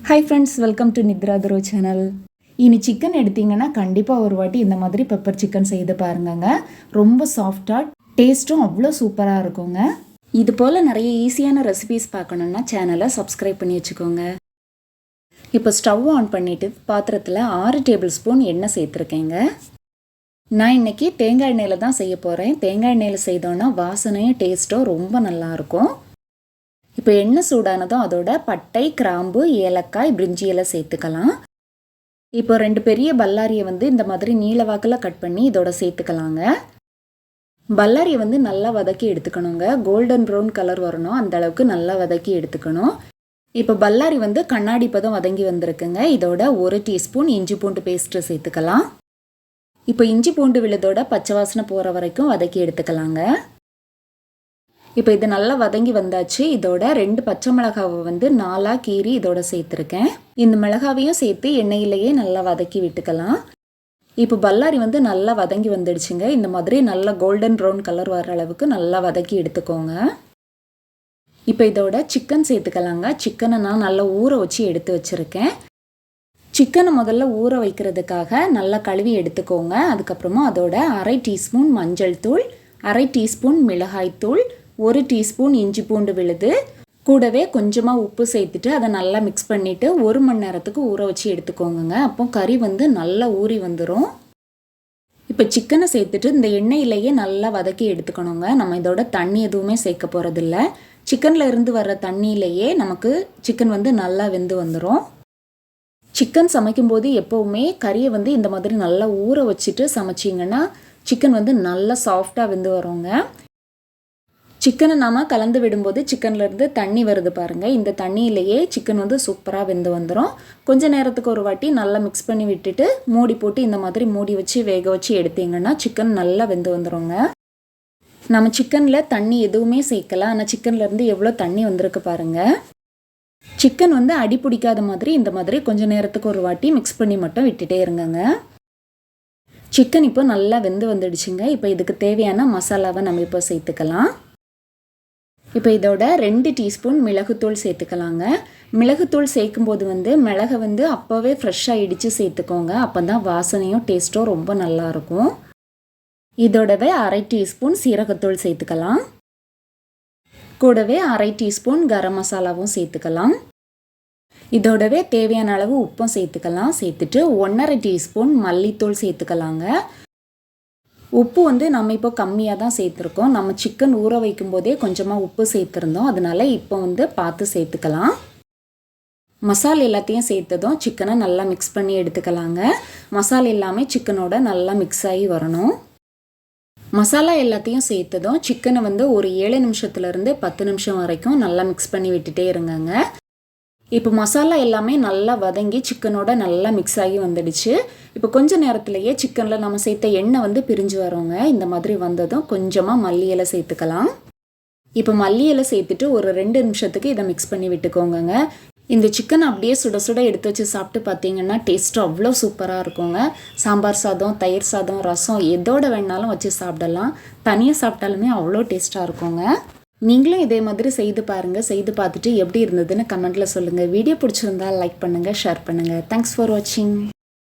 Hi friends, welcome to Nithra துரோ channel. இனி chicken எடுத்தீங்கன்னா கண்டிப்பாக ஒரு வாட்டி இந்த மாதிரி பெப்பர் சிக்கன் செய்து பாருங்கங்க. ரொம்ப சாஃப்டாக டேஸ்ட்டும் அவ்வளோ சூப்பராக இருக்குங்க. இது போல் நிறைய ஈஸியான ரெசிபீஸ் பார்க்கணுன்னா சேனலை சப்ஸ்கிரைப் பண்ணி வச்சுக்கோங்க. இப்போ ஸ்டவ் ஆன் பண்ணிவிட்டு பாத்திரத்தில் 6 டேபிள் ஸ்பூன் எண்ணெய் சேர்த்துருக்கேங்க. நான் இன்றைக்கி தேங்காய் எண்ணெயில் தான் செய்ய போகிறேன். தேங்காய் எண்ணெயில் செய்தோன்னா வாசனையும் டேஸ்ட்டும் ரொம்ப நல்லாயிருக்கும். இப்போ எண்ணெய் சூடானதும் அதோட பட்டை, கிராம்பு, ஏலக்காய், பிரிஞ்சி இலை சேர்த்துக்கலாம். இப்போ 2 பெரிய பல்லாரியை இந்த மாதிரி நீல வாக்கில் கட் பண்ணி இதோட சேர்த்துக்கலாங்க. பல்லாரியை நல்லா வதக்கி எடுத்துக்கணுங்க. கோல்டன் ப்ரௌன் கலர் வரணும், அந்த அளவுக்கு நல்லா வதக்கி எடுத்துக்கணும். இப்போ பல்லாரி கண்ணாடி பதம் வதங்கி வந்திருக்குங்க. இதோட 1 டீஸ்பூன் இஞ்சி பூண்டு பேஸ்ட்டு சேர்த்துக்கலாம். இப்போ இஞ்சி பூண்டு விழுதோட பச்சை வாசனை போகிற வரைக்கும் வதக்கி எடுத்துக்கலாங்க. இப்போ இது நல்லா வதங்கி வந்தாச்சு. இதோட 2 பச்சை மிளகாவை 4 கீறி இதோட சேர்த்துருக்கேன். இந்த மிளகாவையும் சேர்த்து எண்ணெயிலேயே நல்லா வதக்கி விட்டுக்கலாம். இப்போ பல்லாரி நல்லா வதங்கி வந்துடுச்சுங்க. இந்த மாதிரி நல்லா கோல்டன் ப்ரௌன் கலர் வர அளவுக்கு நல்லா வதக்கி எடுத்துக்கோங்க. இப்போ இதோட சிக்கன் சேர்த்துக்கலாங்க. சிக்கனை நான் நல்லா ஊற வச்சு எடுத்து வச்சுருக்கேன். சிக்கனை முதல்ல ஊற வைக்கிறதுக்காக நல்லா கழுவி எடுத்துக்கோங்க. அதுக்கப்புறமா அதோட 1/2 டீஸ்பூன் மஞ்சள் தூள், 1/2 டீஸ்பூன் மிளகாய் தூள், 1 டீஸ்பூன் இஞ்சி பூண்டு விழுது, கூடவே கொஞ்சமாக உப்பு சேர்த்துட்டு அதை நல்லா மிக்ஸ் பண்ணிவிட்டு 1 மணி நேரத்துக்கு ஊற வச்சு எடுத்துக்கோங்க. அப்போ கறி நல்லா ஊறி வந்துடும். இப்போ சிக்கனை சேர்த்துட்டு இந்த எண்ணெயிலேயே நல்லா வதக்கி எடுத்துக்கணுங்க. நம்ம இதோட தண்ணி எதுவுமே சேர்க்க போகிறதில்ல. சிக்கனில் இருந்து வர்ற தண்ணியிலேயே நமக்கு சிக்கன் நல்லா வெந்து வந்துடும். சிக்கன் சமைக்கும்போது எப்போவுமே கறியை இந்த மாதிரி நல்லா ஊற வச்சுட்டு சமைச்சிங்கன்னா சிக்கன் நல்லா சாஃப்டாக வெந்து வருங்க. சிக்கனை நாம் கலந்து விடும்போது சிக்கன்லேருந்து தண்ணி வருது பாருங்கள். இந்த தண்ணியிலேயே சிக்கன் சூப்பராக வெந்து வந்துடும். கொஞ்சம் நேரத்துக்கு ஒரு வாட்டி நல்லா மிக்ஸ் பண்ணி விட்டுட்டு மூடி போட்டு இந்த மாதிரி மூடி வச்சு வேக வச்சு எடுத்தீங்கன்னா சிக்கன் நல்லா வெந்து வந்துடுங்க. நம்ம சிக்கனில் தண்ணி எதுவுமே சேர்க்கல, ஆனால் சிக்கன்லேருந்து எவ்வளோ தண்ணி வந்திருக்கு பாருங்கள். சிக்கன் அடி பிடிக்காத மாதிரி இந்த மாதிரி கொஞ்சம் நேரத்துக்கு ஒரு வாட்டி மிக்ஸ் பண்ணி மட்டும் விட்டுட்டே இருங்கங்க. சிக்கன் இப்போ நல்லா வெந்து வந்துடுச்சுங்க. இப்போ இதுக்கு தேவையான மசாலாவை நம்ம இப்போ சேர்த்துக்கலாம். இப்போ இதோட 2 டீஸ்பூன் மிளகுத்தூள் சேர்த்துக்கலாங்க. மிளகுத்தூள் சேர்க்கும்போது மிளகை அப்போவே ஃப்ரெஷ்ஷாக இடித்து சேர்த்துக்கோங்க. அப்போ தான் வாசனையும் டேஸ்ட்டும் ரொம்ப நல்லாயிருக்கும். இதோடவே 1/2 டீஸ்பூன் சீரகத்தூள் சேர்த்துக்கலாம். கூடவே 1/2 டீஸ்பூன் கரம் மசாலாவும் சேர்த்துக்கலாம். இதோடவே தேவையான அளவு உப்பும் சேர்த்துக்கலாம். சேர்த்துட்டு 1/2 டீஸ்பூன் மல்லித்தூள் சேர்த்துக்கலாங்க. உப்பு நம்ம இப்போ கம்மியாக தான் சேர்த்துருக்கோம். நம்ம சிக்கன் ஊற வைக்கும் போதே கொஞ்சமாக உப்பு சேர்த்துருந்தோம். அதனால் இப்போ பார்த்து சேர்த்துக்கலாம். மசாலா எல்லாத்தையும் சேர்த்ததும் சிக்கனை நல்லா மிக்ஸ் பண்ணி எடுத்துக்கலாங்க. மசாலா எல்லாமே சிக்கனோட நல்லா மிக்ஸ் ஆகி வரணும். மசாலா எல்லாத்தையும் சேர்த்ததும் சிக்கனை ஒரு 7 நிமிஷத்துலேருந்து 10 நிமிஷம் வரைக்கும் நல்லா மிக்ஸ் பண்ணி விட்டுட்டே இருங்கங்க. இப்போ மசாலா எல்லாமே நல்லா வதங்கி சிக்கனோட நல்லா மிக்ஸ் ஆகி வந்துடுச்சு. இப்போ கொஞ்சம் நேரத்துலையே சிக்கனில் நம்ம சேர்த்த எண்ணெய் பிரிஞ்சு வரோங்க. இந்த மாதிரி வந்ததும் கொஞ்சமாக மல்லி இலை சேர்த்துக்கலாம். இப்போ மல்லி இலை சேர்த்துட்டு ஒரு 2 நிமிஷத்துக்கு இதை மிக்ஸ் பண்ணி விட்டுக்கோங்க. இந்த சிக்கன் அப்படியே சுட சுட எடுத்து வச்சு சாப்பிட்டு பார்த்தீங்கன்னா டேஸ்ட்டு அவ்வளோ சூப்பராக இருக்குங்க. சாம்பார் சாதம், தயிர் சாதம், ரசம் எதோட வேணாலும் வச்சு சாப்பிடலாம். தனியாக சாப்பிட்டாலுமே அவ்வளோ டேஸ்ட்டாக இருக்குங்க. நீங்களும் இதே மாதிரி செய்து பாருங்கள். செய்து பார்த்துட்டு எப்படி இருந்ததுன்னு கமெண்ட்டில் சொல்லுங்கள். வீடியோ பிடிச்சிருந்தா லைக் பண்ணுங்கள், ஷேர் பண்ணுங்கள். தேங்க்ஸ் ஃபார் வாட்சிங்.